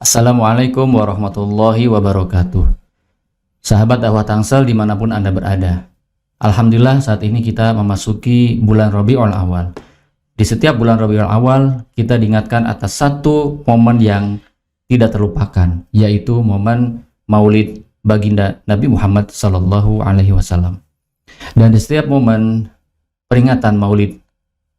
Assalamualaikum warahmatullahi wabarakatuh. Sahabat dakwah Tangsel dimanapun Anda berada, alhamdulillah saat ini kita memasuki bulan Rabiul Awal. Di setiap bulan Rabiul Awal kita diingatkan atas satu momen yang tidak terlupakan, yaitu momen Maulid baginda Nabi Muhammad SAW. Dan di setiap momen peringatan Maulid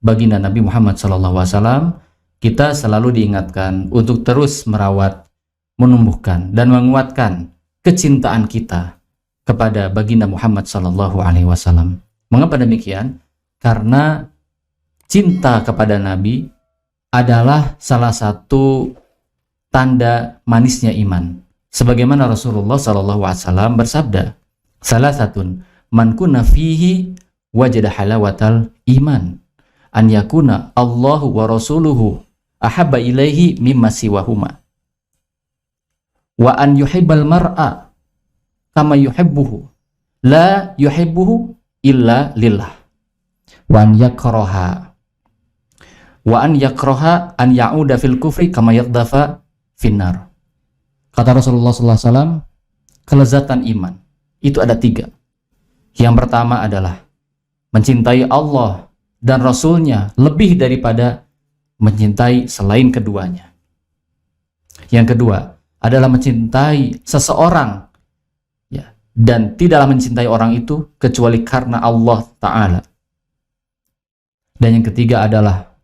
baginda Nabi Muhammad SAW, kita selalu diingatkan untuk terus merawat, menumbuhkan, dan menguatkan kecintaan kita kepada baginda Muhammad SAW. Mengapa demikian? Karena cinta kepada Nabi adalah salah satu tanda manisnya iman. Sebagaimana Rasulullah SAW bersabda, "Salah satun man kunna fihi wajada halawatal iman, an yakuna Allahu wa rasuluhu ahabba ilaihi mimma siwahuma, wa an yuhibbal mar'a kama yuhibbuhu la yuhibbuhu illa lillah, wa an yakraha an ya'uda fil kufri kama yaqdafa finnar." Kata Rasulullah SAW, kelezatan iman itu ada 3. Yang pertama adalah mencintai Allah dan Rasulnya lebih daripada mencintai selain keduanya. Yang kedua adalah mencintai seseorang, ya, dan tidaklah mencintai orang itu kecuali karena Allah Ta'ala. Dan yang ketiga adalah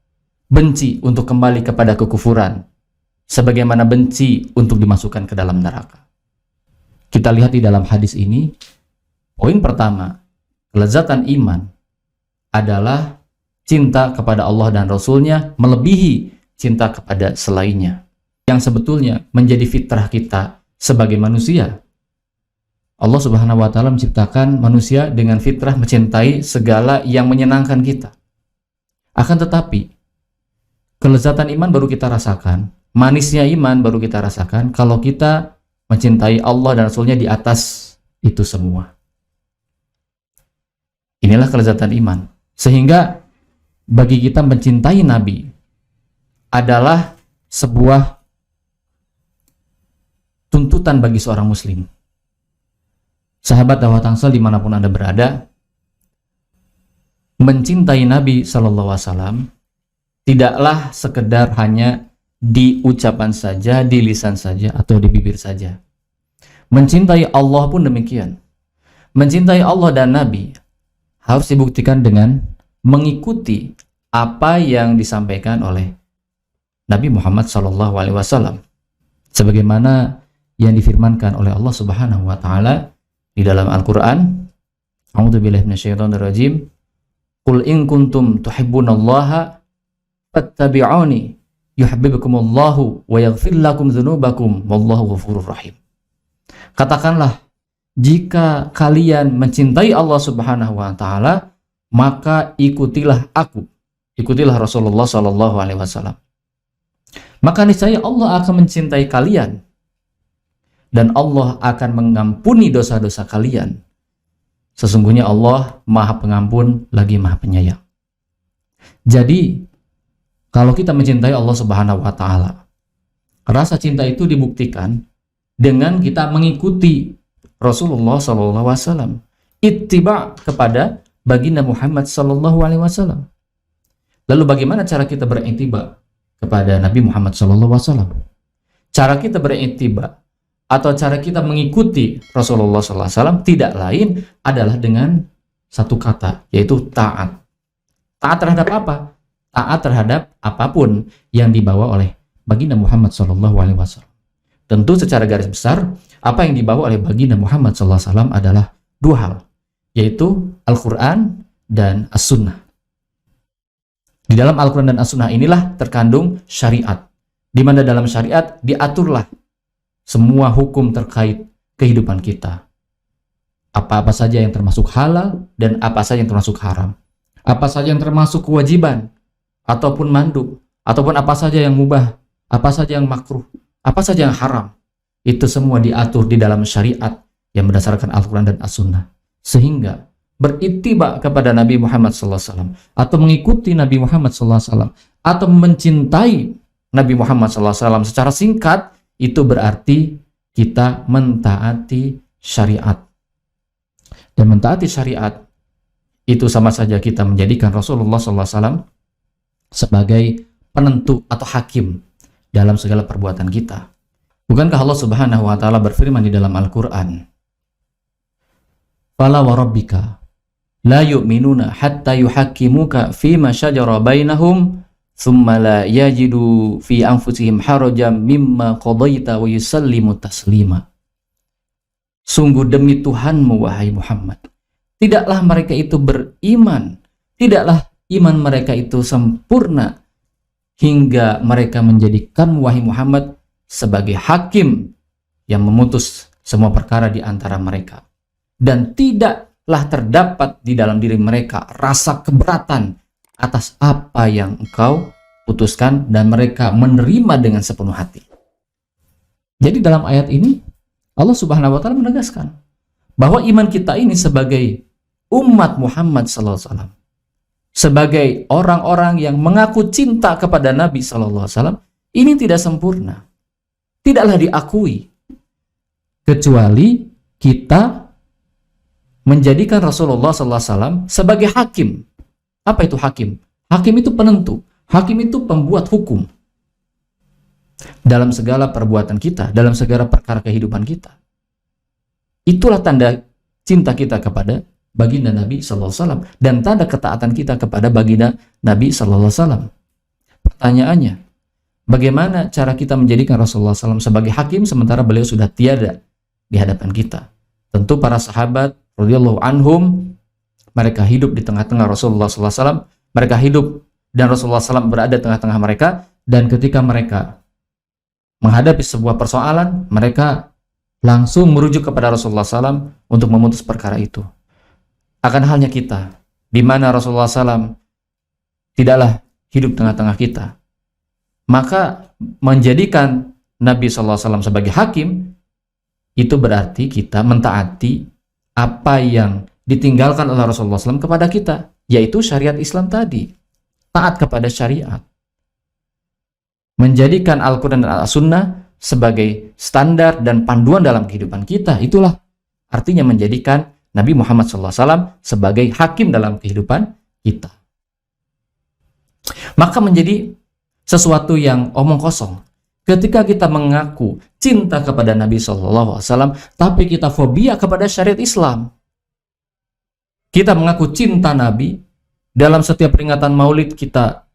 benci untuk kembali kepada kekufuran, sebagaimana benci untuk dimasukkan ke dalam neraka. Kita lihat di dalam hadis ini, poin pertama, kelezatan iman adalah cinta kepada Allah dan Rasulnya melebihi cinta kepada selainnya, yang sebetulnya menjadi fitrah kita sebagai manusia. Allah Subhanahu wa Ta'ala menciptakan manusia dengan fitrah mencintai segala yang menyenangkan kita. Akan tetapi, kelezatan iman baru kita rasakan, manisnya iman baru kita rasakan kalau kita mencintai Allah dan Rasulnya di atas itu semua. Inilah kelezatan iman. Sehingga bagi kita mencintai Nabi adalah sebuah tuntutan bagi seorang muslim. Sahabat dakwah Tangsel dimanapun Anda berada, mencintai Nabi SAW tidaklah sekedar hanya di ucapan saja, di lisan saja, atau di bibir saja. Mencintai Allah pun demikian. Mencintai Allah dan Nabi harus dibuktikan dengan mengikuti apa yang disampaikan oleh Nabi Muhammad SAW, sebagaimana yang difirmankan oleh Allah Subhanahu wa Ta'ala di dalam Al-Qur'an. A'udzubillahi minasyaitonirrajim. Qul in kuntum tuhibbunallaha fattabi'uni yuhibbukumullahu wa yaghfir lakum dzunubakum wallahu ghafurur rahim. Katakanlah, jika kalian mencintai Allah Subhanahu wa Ta'ala, maka ikutilah aku, ikutilah Rasulullah SAW. Maka niscaya Allah akan mencintai kalian dan Allah akan mengampuni dosa-dosa kalian. Sesungguhnya Allah Maha Pengampun lagi Maha Penyayang. Jadi, kalau kita mencintai Allah Subhanahu wa Ta'ala, rasa cinta itu dibuktikan dengan kita mengikuti Rasulullah SAW, ittiba kepada baginda Muhammad SAW. Lalu bagaimana cara kita beriktiba kepada Nabi Muhammad SAW? Cara kita beriktiba atau cara kita mengikuti Rasulullah SAW tidak lain adalah dengan satu kata, yaitu taat. Taat terhadap apa? Taat terhadap apapun yang dibawa oleh baginda Muhammad SAW. Tentu secara garis besar, apa yang dibawa oleh baginda Muhammad SAW adalah 2 hal, yaitu Al-Quran dan As-Sunnah. Di dalam Al-Quran dan As-Sunnah inilah terkandung syariat, di mana dalam syariat diaturlah semua hukum terkait kehidupan kita. Apa-apa saja yang termasuk halal dan apa saja yang termasuk haram. Apa saja yang termasuk kewajiban ataupun mandub, ataupun apa saja yang mubah, apa saja yang makruh, apa saja yang haram. Itu semua diatur di dalam syariat yang berdasarkan Al-Quran dan As-Sunnah. Sehingga berittiba kepada Nabi Muhammad SAW, atau mengikuti Nabi Muhammad SAW, atau mencintai Nabi Muhammad SAW secara singkat, itu berarti kita mentaati syariat. Dan mentaati syariat itu sama saja kita menjadikan Rasulullah SAW sebagai penentu atau hakim dalam segala perbuatan kita. Bukankah Allah Subhanahu wa taala berfirman di dalam Al-Qur'an, "Fala wa rabbika la yu'minuna hatta yuhakkimuka fima syajara bainahum thumma la yajidu fi anfusihim harajan mimma qadaita wa yusallimu taslima." Sungguh demi Tuhanmu wahai Muhammad, tidaklah mereka itu beriman, tidaklah iman mereka itu sempurna hingga mereka menjadikan wahai Muhammad sebagai hakim yang memutus semua perkara di antara mereka, dan tidaklah terdapat di dalam diri mereka rasa keberatan atas apa yang engkau putuskan, dan mereka menerima dengan sepenuh hati. Jadi dalam ayat ini Allah Subhanahu wa taala menegaskan bahwa iman kita ini sebagai umat Muhammad sallallahu alaihi wasallam, sebagai orang-orang yang mengaku cinta kepada Nabi sallallahu alaihi wasallam, ini tidak sempurna, tidaklah diakui kecuali kita menjadikan Rasulullah sallallahu alaihi wasallam sebagai hakim. Apa itu hakim? Hakim itu penentu, hakim itu pembuat hukum dalam segala perbuatan kita, dalam segala perkara kehidupan kita. Itulah tanda cinta kita kepada baginda Nabi sallallahu alaihi wasallam dan tanda ketaatan kita kepada baginda Nabi sallallahu alaihi wasallam. Pertanyaannya, bagaimana cara kita menjadikan Rasulullah SAW sebagai hakim sementara beliau sudah tiada di hadapan kita? Tentu para sahabat radhiyallahu anhum, mereka hidup di tengah-tengah Rasulullah SAW, mereka hidup dan Rasulullah SAW berada di tengah-tengah mereka, dan ketika mereka menghadapi sebuah persoalan, mereka langsung merujuk kepada Rasulullah SAW untuk memutus perkara itu. Akan halnya kita, di mana Rasulullah SAW tidaklah hidup tengah-tengah kita, maka menjadikan Nabi SAW sebagai hakim, itu berarti kita mentaati apa yang ditinggalkan oleh Rasulullah SAW kepada kita, yaitu syariat Islam tadi. Taat kepada syariat. Menjadikan Al-Quran dan As-Sunnah sebagai standar dan panduan dalam kehidupan kita, itulah artinya menjadikan Nabi Muhammad SAW sebagai hakim dalam kehidupan kita. Maka menjadi sesuatu yang omong kosong ketika kita mengaku cinta kepada Nabi SAW, tapi kita fobia kepada syariat Islam. Kita mengaku cinta Nabi, dalam setiap peringatan Maulid kita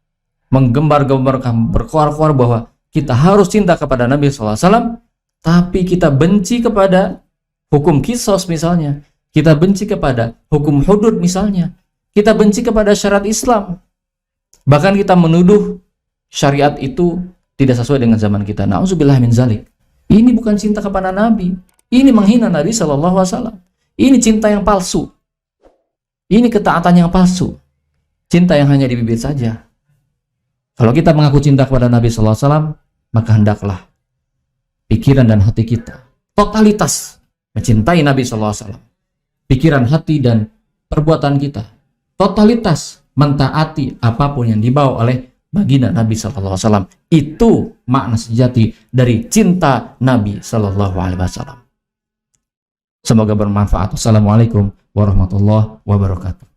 menggembar-gembarkan, berkoar-koar bahwa kita harus cinta kepada Nabi SAW, tapi kita benci kepada hukum kisos misalnya, kita benci kepada hukum hudud misalnya, kita benci kepada syariat Islam. Bahkan kita menuduh syariat itu tidak sesuai dengan zaman kita. Na'udzubillah min zalik. Ini bukan cinta kepada Nabi. Ini menghina Nabi SAW. Ini cinta yang palsu. Ini ketaatan yang palsu. Cinta yang hanya di bibir saja. Kalau kita mengaku cinta kepada Nabi SAW, maka hendaklah pikiran dan hati kita totalitas mencintai Nabi SAW. Pikiran, hati, dan perbuatan kita totalitas mentaati apapun yang dibawa oleh baginda Nabi SAW. Itu makna sejati dari cinta Nabi SAW. Semoga bermanfaat. Assalamualaikum warahmatullahi wabarakatuh.